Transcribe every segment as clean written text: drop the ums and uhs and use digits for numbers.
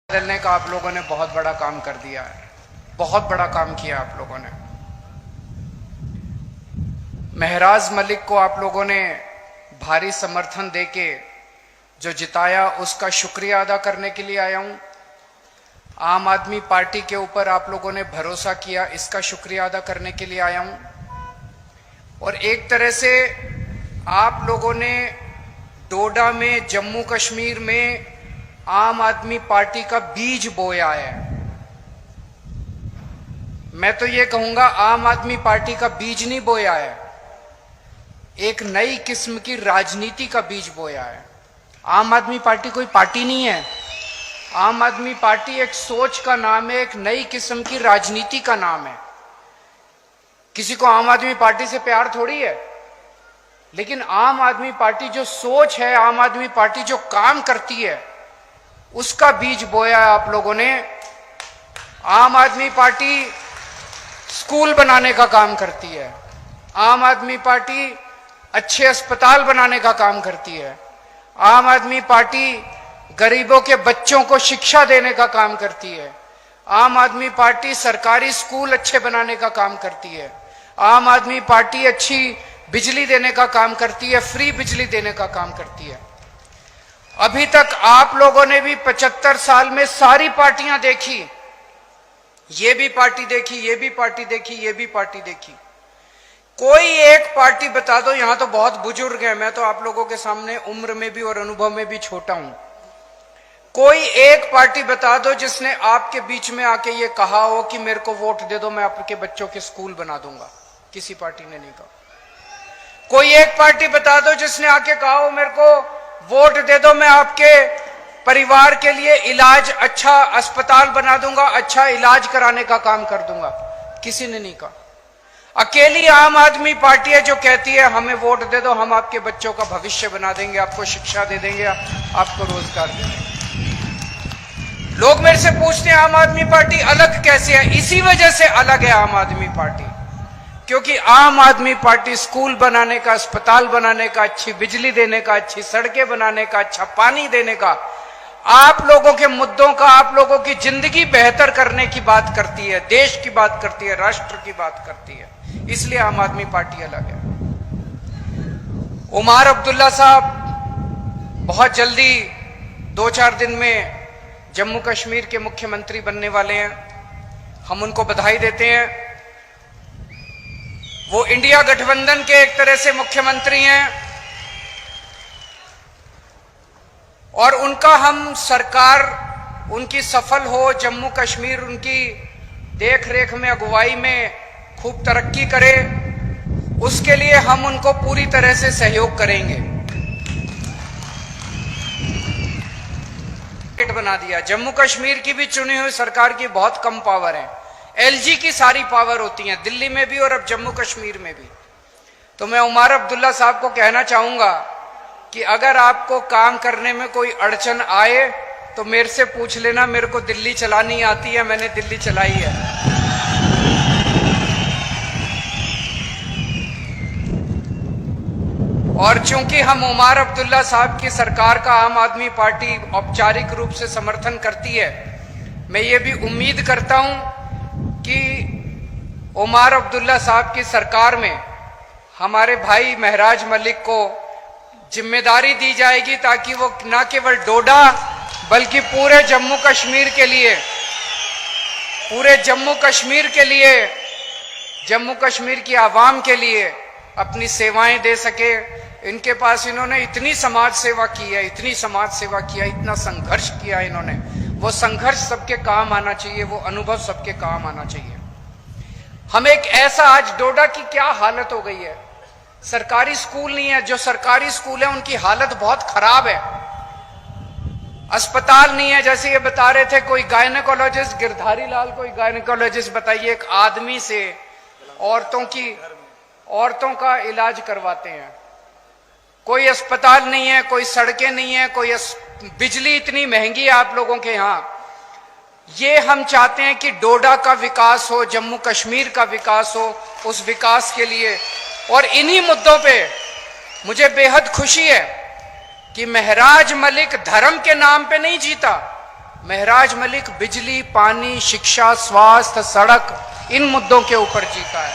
बदलने का आप लोगों ने बहुत बड़ा काम कर दिया है, बहुत बड़ा काम किया आप लोगों ने। महराज मलिक को आप लोगों ने भारी समर्थन देके जो जिताया उसका शुक्रिया अदा करने के लिए आया हूं। आम आदमी पार्टी के ऊपर आप लोगों ने भरोसा किया, इसका शुक्रिया अदा करने के लिए आया हूं। और एक तरह से आप लोगों ने डोडा में, जम्मू कश्मीर में आम आदमी पार्टी का बीज बोया है। मैं तो ये कहूंगा आम आदमी पार्टी का बीज नहीं बोया है, एक नई किस्म की राजनीति का बीज बोया है। आम आदमी पार्टी कोई पार्टी नहीं है, आम आदमी पार्टी एक सोच का नाम है, एक नई किस्म की राजनीति का नाम है। किसी को आम आदमी पार्टी से प्यार थोड़ी है, लेकिन आम आदमी पार्टी जो सोच है, आम आदमी पार्टी जो काम करती है, उसका बीज बोया है आप लोगों ने। आम आदमी पार्टी स्कूल बनाने का काम करती है, आम आदमी पार्टी अच्छे अस्पताल बनाने का काम करती है, आम आदमी पार्टी गरीबों के बच्चों को शिक्षा देने का काम करती है, आम आदमी पार्टी सरकारी स्कूल अच्छे बनाने का काम करती है, आम आदमी पार्टी अच्छी बिजली देने का काम करती है, फ्री बिजली देने का काम करती है। अभी तक आप लोगों ने भी 75 साल में सारी पार्टियां देखी, ये भी पार्टी देखी, ये भी पार्टी देखी, ये भी पार्टी देखी। कोई एक पार्टी बता दो, यहां तो बहुत बुजुर्ग हैं, मैं तो आप लोगों के सामने उम्र में भी और अनुभव में भी छोटा हूं। कोई एक पार्टी बता दो जिसने आपके बीच में आके ये कहा हो कि मेरे को वोट दे दो, मैं आपके बच्चों के स्कूल बना दूंगा। किसी पार्टी ने नहीं कहा। कोई एक पार्टी बता दो जिसने आके कहा हो मेरे को वोट दे दो, मैं आपके परिवार के लिए इलाज, अच्छा अस्पताल बना दूंगा, अच्छा इलाज कराने का काम कर दूंगा। किसी ने नहीं कहा। अकेली आम आदमी पार्टी है जो कहती है हमें वोट दे दो, हम आपके बच्चों का भविष्य बना देंगे, आपको शिक्षा दे देंगे, आपको रोजगार दे देंगे। लोग मेरे से पूछते हैं आम आदमी पार्टी अलग कैसे है? इसी वजह से अलग है आम आदमी पार्टी, क्योंकि आम आदमी पार्टी स्कूल बनाने का, अस्पताल बनाने का, अच्छी बिजली देने का, अच्छी सड़कें बनाने का, अच्छा पानी देने का, आप लोगों के मुद्दों का, आप लोगों की जिंदगी बेहतर करने की बात करती है, देश की बात करती है, राष्ट्र की बात करती है। इसलिए आम आदमी पार्टी अलग है। उमर अब्दुल्ला साहब बहुत जल्दी 2-4 दिन में जम्मू कश्मीर के मुख्यमंत्री बनने वाले हैं। हम उनको बधाई देते हैं। वो इंडिया गठबंधन के एक तरह से मुख्यमंत्री हैं और उनका हम सरकार उनकी सफल हो, जम्मू कश्मीर उनकी देख रेख में, अगुवाई में खूब तरक्की करे, उसके लिए हम उनको पूरी तरह से सहयोग करेंगे। बना दिया। जम्मू कश्मीर की भी चुनी हुई सरकार की बहुत कम पावर है, एलजी की सारी पावर होती है, दिल्ली में भी और अब जम्मू कश्मीर में भी। तो मैं उमर अब्दुल्ला साहब को कहना चाहूंगा कि अगर आपको काम करने में कोई अड़चन आए तो मेरे से पूछ लेना, मेरे को दिल्ली चलानी आती है, मैंने दिल्ली चलाई है। और चूंकि हम उमर अब्दुल्ला साहब की सरकार का आम आदमी पार्टी औपचारिक रूप से समर्थन करती है, मैं ये भी उम्मीद करता हूं कि उमर अब्दुल्ला साहब की सरकार में हमारे भाई महराज मलिक को जिम्मेदारी दी जाएगी ताकि वो न केवल डोडा बल्कि पूरे जम्मू कश्मीर के लिए, पूरे जम्मू कश्मीर के लिए, जम्मू कश्मीर की आवाम के लिए अपनी सेवाएं दे सके। इनके पास इन्होंने इतनी समाज सेवा की है, इतनी समाज सेवा किया, इतना संघर्ष किया इन्होंने, वो संघर्ष सबके काम आना चाहिए, वो अनुभव सबके काम आना चाहिए। हम एक ऐसा, आज डोडा की क्या हालत हो गई है, सरकारी स्कूल नहीं है, जो सरकारी स्कूल है उनकी हालत बहुत खराब है, अस्पताल नहीं है। जैसे ये बता रहे थे कोई गायनेकोलॉजिस्ट, गिरधारी लाल कोई गायनेकोलॉजिस्ट, बताइए एक आदमी से औरतों का इलाज करवाते हैं। कोई अस्पताल नहीं है, कोई सड़कें नहीं है, कोई बिजली इतनी महंगी है आप लोगों के यहां। ये हम चाहते हैं कि डोडा का विकास हो, जम्मू कश्मीर का विकास हो, उस विकास के लिए। और इन्हीं मुद्दों पे मुझे बेहद खुशी है कि महराज मलिक धर्म के नाम पे नहीं जीता, महराज मलिक बिजली, पानी, शिक्षा, स्वास्थ्य, सड़क, इन मुद्दों के ऊपर जीता है।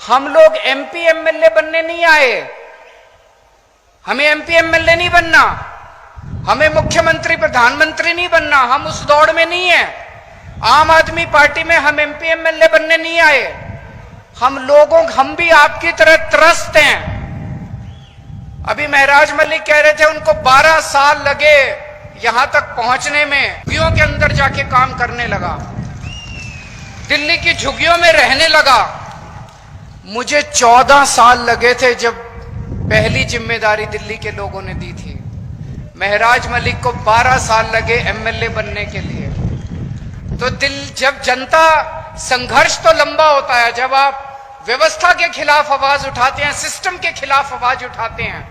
हम लोग एमपी एमएलए बनने नहीं आए, हमें एमपी एमएलए नहीं बनना, हमें मुख्यमंत्री प्रधानमंत्री नहीं बनना, हम उस दौड़ में नहीं है। आम आदमी पार्टी में हम एमपी एमएलए बनने नहीं आए। हम भी आपकी तरह त्रस्त हैं। अभी महराज मलिक कह रहे थे उनको 12 साल लगे यहां तक पहुंचने में, झुग्गियों के अंदर जाके काम करने लगा, दिल्ली की झुग्गियों में रहने लगा। मुझे 14 साल लगे थे जब पहली जिम्मेदारी दिल्ली के लोगों ने दी थी। महराज मलिक को 12 साल लगे एमएलए बनने के लिए। तो जब जनता, संघर्ष तो लंबा होता है, जब आप व्यवस्था के खिलाफ आवाज उठाते हैं, सिस्टम के खिलाफ आवाज उठाते हैं,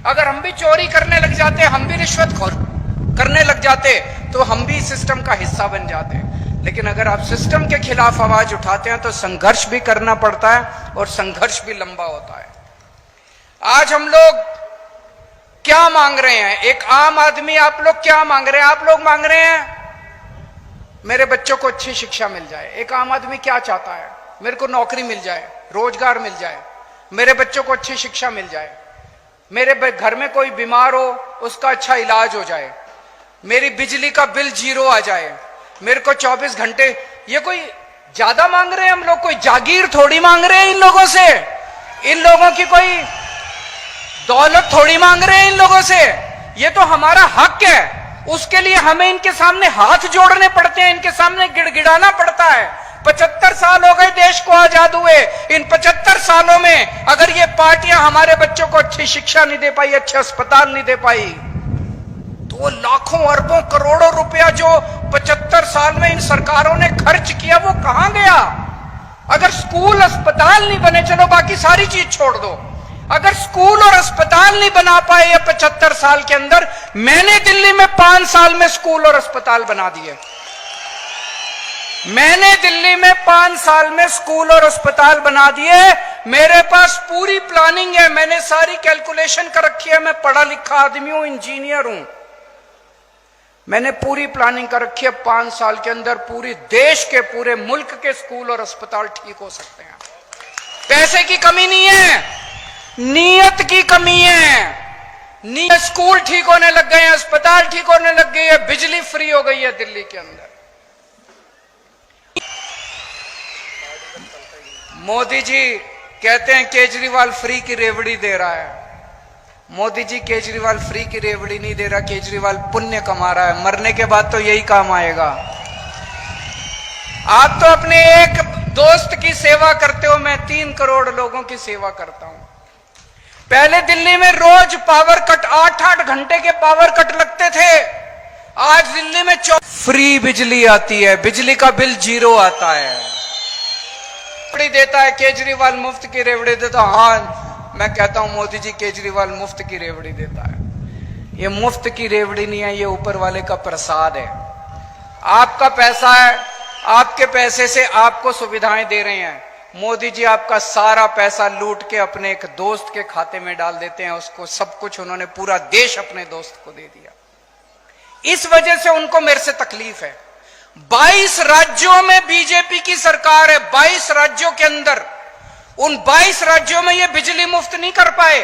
अगर हम भी चोरी करने लग जाते, हम भी रिश्वतखोर करने लग जाते, तो हम भी सिस्टम का हिस्सा बन जाते हैं। लेकिन अगर आप सिस्टम के खिलाफ आवाज उठाते हैं तो संघर्ष भी करना पड़ता है और संघर्ष भी लंबा होता है। आज हम लोग क्या मांग रहे हैं? एक आम आदमी, आप लोग क्या मांग रहे हैं? आप लोग मांग रहे हैं मेरे बच्चों को अच्छी शिक्षा मिल जाए। एक आम आदमी क्या चाहता है? मेरे को नौकरी मिल जाए, रोजगार मिल जाए, मेरे बच्चों को अच्छी शिक्षा मिल जाए, मेरे घर में कोई बीमार हो उसका अच्छा इलाज हो जाए, मेरी बिजली का बिल 0 आ जाए, मेरे को 24 घंटे। ये कोई ज्यादा मांग रहे हैं हम लोग? कोई जागीर थोड़ी मांग रहे हैं इन लोगों से, इन लोगों की कोई दौलत थोड़ी मांग रहे हैं इन लोगों से। ये तो हमारा हक है, उसके लिए हमें इनके सामने हाथ जोड़ने पड़ते हैं, इनके सामने गिड़गिड़ाना पड़ता है। 75 साल हो गए देश को आजाद हुए। इन 75 सालों में अगर ये पार्टियां हमारे बच्चों को अच्छी शिक्षा नहीं दे पाई, अच्छे अस्पताल नहीं दे पाई, तो लाखों अरबों करोड़ों रुपया जो 75 साल में इन सरकारों ने खर्च किया, वो कहां गया? अगर स्कूल अस्पताल नहीं बने, चलो बाकी सारी चीज छोड़ दो, अगर स्कूल और अस्पताल नहीं बना पाए ये 75 साल के अंदर, मैंने दिल्ली में 5 साल में स्कूल और अस्पताल बना दिए। मैंने दिल्ली में 5 साल में स्कूल और अस्पताल बना दिए। मेरे पास पूरी प्लानिंग है, मैंने सारी कैलकुलेशन कर रखी है। मैं पढ़ा लिखा आदमी हूं, इंजीनियर हूं, मैंने पूरी प्लानिंग कर रखी है। 5 साल के अंदर पूरे देश के, पूरे मुल्क के स्कूल और अस्पताल ठीक हो सकते हैं। पैसे की कमी नहीं है, नीयत की कमी है। स्कूल ठीक होने लग गए हैं, अस्पताल ठीक होने लग गई है, बिजली फ्री हो गई है दिल्ली के अंदर। मोदी जी कहते हैं केजरीवाल फ्री की रेवड़ी दे रहा है। मोदी जी केजरीवाल फ्री की रेवड़ी नहीं दे रहा, केजरीवाल पुण्य कमा रहा है। मरने के बाद तो यही काम आएगा। आप तो अपने एक दोस्त की सेवा करते हो, मैं 3 करोड़ लोगों की सेवा करता हूं। पहले दिल्ली में रोज पावर कट, 8-8 घंटे के पावर कट लगते थे। आज दिल्ली में फ्री बिजली आती है, बिजली का बिल 0 आता है। रेवड़ी देता है केजरीवाल, मुफ्त की रेवड़ी देता। हाँ, मैं कहता हूं मोदी जी केजरीवाल मुफ्त की रेवड़ी देता है। ये मुफ्त की रेवड़ी नहीं है, ये ऊपर वाले का प्रसाद है। आपका पैसा है, आपके पैसे से आपको सुविधाएं दे रहे हैं। मोदी जी आपका सारा पैसा लूट के अपने एक दोस्त के खाते में डाल देते हैं, उसको सब कुछ, उन्होंने पूरा देश अपने दोस्त को दे दिया। इस वजह से उनको मेरे से तकलीफ है। 22 राज्यों में बीजेपी की सरकार है, 22 राज्यों के अंदर, उन 22 राज्यों में ये बिजली मुफ्त नहीं कर पाए,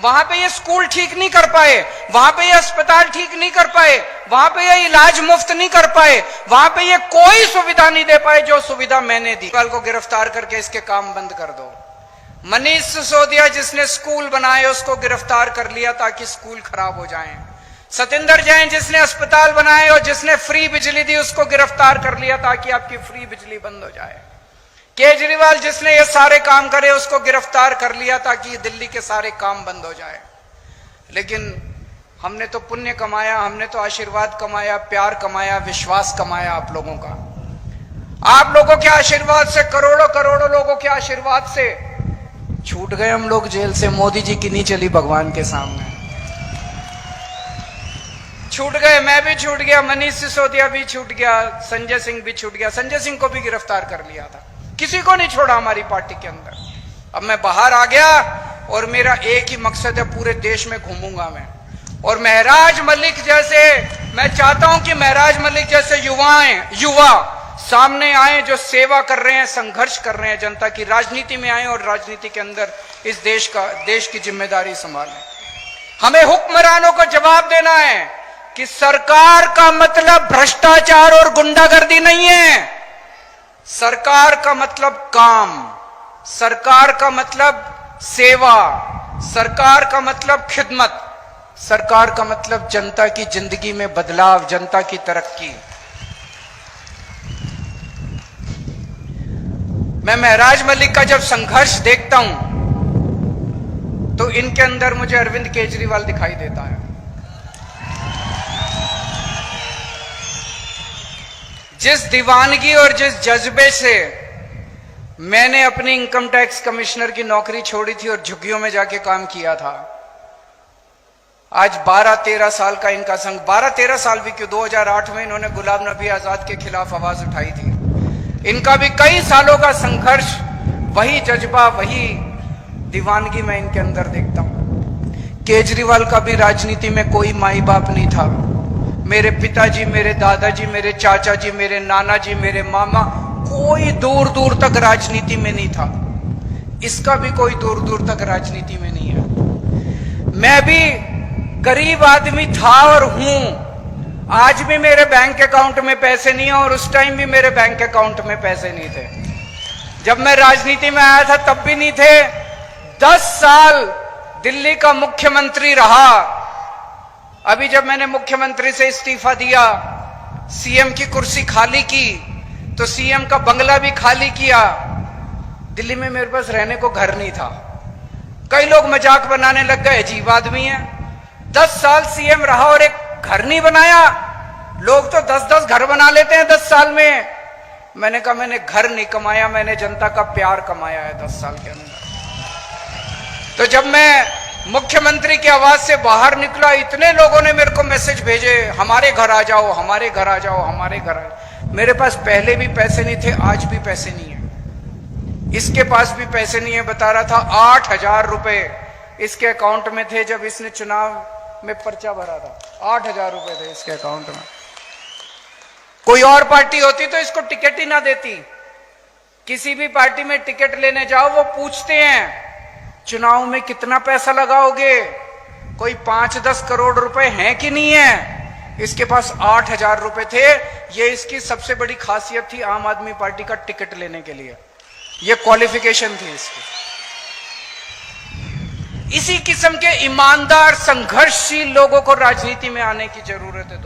वहां पे ये स्कूल ठीक नहीं कर पाए, वहां पे ये अस्पताल ठीक नहीं कर पाए, वहां पे ये इलाज मुफ्त नहीं कर पाए, वहां पे ये कोई सुविधा नहीं दे पाए जो सुविधा मैंने दी। केजरीवाल को गिरफ्तार करके इसके काम बंद कर दो। मनीष सिसोदिया जिसने स्कूल बनाए उसको गिरफ्तार कर लिया ताकि स्कूल खराब हो जाएं। सतिंदर जैन जिसने अस्पताल बनाए और जिसने फ्री बिजली दी उसको गिरफ्तार कर लिया ताकि आपकी फ्री बिजली बंद हो जाए। केजरीवाल जिसने ये सारे काम करे उसको गिरफ्तार कर लिया ताकि दिल्ली के सारे काम बंद हो जाए। लेकिन हमने तो पुण्य कमाया, हमने तो आशीर्वाद कमाया, प्यार कमाया, विश्वास कमाया आप लोगों का। आप लोगों के आशीर्वाद से, करोड़ों करोड़ों लोगों के आशीर्वाद से छूट गए हम लोग जेल से। मोदी जी की नहीं चली भगवान के सामने, छूट गए। मैं भी छूट गया, मनीष सिसोदिया भी छूट गया, संजय सिंह भी छूट गया। संजय सिंह को भी गिरफ्तार कर लिया था, किसी को नहीं छोड़ा हमारी पार्टी के अंदर। अब मैं बाहर आ गया और मेरा एक ही मकसद है, पूरे देश में घूमूंगा मैं और महराज मलिक जैसे, मैं चाहता हूं कि महराज मलिक जैसे युवा सामने आए जो सेवा कर रहे हैं, संघर्ष कर रहे हैं, जनता की राजनीति में आए और राजनीति के अंदर इस देश की जिम्मेदारी संभालें। हमें हुक्मरानों को जवाब देना है कि सरकार का मतलब भ्रष्टाचार और गुंडागर्दी नहीं है। सरकार का मतलब काम, सरकार का मतलब सेवा, सरकार का मतलब खिदमत, सरकार का मतलब जनता की जिंदगी में बदलाव, जनता की तरक्की। मैं महराज मलिक का जब संघर्ष देखता हूं तो इनके अंदर मुझे अरविंद केजरीवाल दिखाई देता है। जिस दीवानगी और जिस जज्बे से मैंने अपनी इनकम टैक्स कमिश्नर की नौकरी छोड़ी थी और झुग्गियों में जाके काम किया था, आज 12-13 साल का इनका संघ, 12-13 साल भी क्यों, 2008 में इन्होंने गुलाम नबी आजाद के खिलाफ आवाज उठाई थी। इनका भी कई सालों का संघर्ष, वही जज्बा, वही दीवानगी मैं इनके अंदर देखता हूं। केजरीवाल का भी राजनीति में कोई माई बाप नहीं था। मेरे पिताजी, मेरे दादाजी, मेरे चाचा जी, मेरे नाना जी, मेरे मामा, कोई दूर दूर तक राजनीति में नहीं था। इसका भी कोई दूर दूर तक राजनीति में नहीं है। मैं भी गरीब आदमी था और हूं। आज भी मेरे बैंक अकाउंट में पैसे नहीं है और उस टाइम भी मेरे बैंक अकाउंट में पैसे नहीं थे। जब मैं राजनीति में आया था तब भी नहीं थे। 10 साल दिल्ली का मुख्यमंत्री रहा। अभी जब मैंने मुख्यमंत्री से इस्तीफा दिया, सीएम की कुर्सी खाली की, तो सीएम का बंगला भी खाली किया। दिल्ली में मेरे पास रहने को घर नहीं था। कई लोग मजाक बनाने लग गए, अजीब आदमी है, 10 साल सीएम रहा और एक घर नहीं बनाया। लोग तो 10-10 घर बना लेते हैं 10 साल में। मैंने कहा मैंने घर नहीं कमाया, मैंने जनता का प्यार कमाया है 10 साल के अंदर। तो जब मैं मुख्यमंत्री की आवाज से बाहर निकला, इतने लोगों ने मेरे को मैसेज भेजे, हमारे घर आ जाओ, हमारे घर आ जाओ, हमारे घर आ जाओ। मेरे पास पहले भी पैसे नहीं थे, आज भी पैसे नहीं है। इसके पास भी पैसे नहीं है, बता रहा था 8,000 रुपए इसके अकाउंट में थे जब इसने चुनाव में पर्चा भरा था। 8,000 रुपए थे इसके अकाउंट में। कोई और पार्टी होती तो इसको टिकट ही ना देती। किसी भी पार्टी में टिकट लेने जाओ, वो पूछते हैं चुनाव में कितना पैसा लगाओगे, कोई 5-10 करोड़ रुपए हैं कि नहीं है। इसके पास 8,000 रुपए थे। ये इसकी सबसे बड़ी खासियत थी आम आदमी पार्टी का टिकट लेने के लिए, ये क्वालिफिकेशन थी इसकी। इसी किस्म के ईमानदार संघर्षशील लोगों को राजनीति में आने की जरूरत है।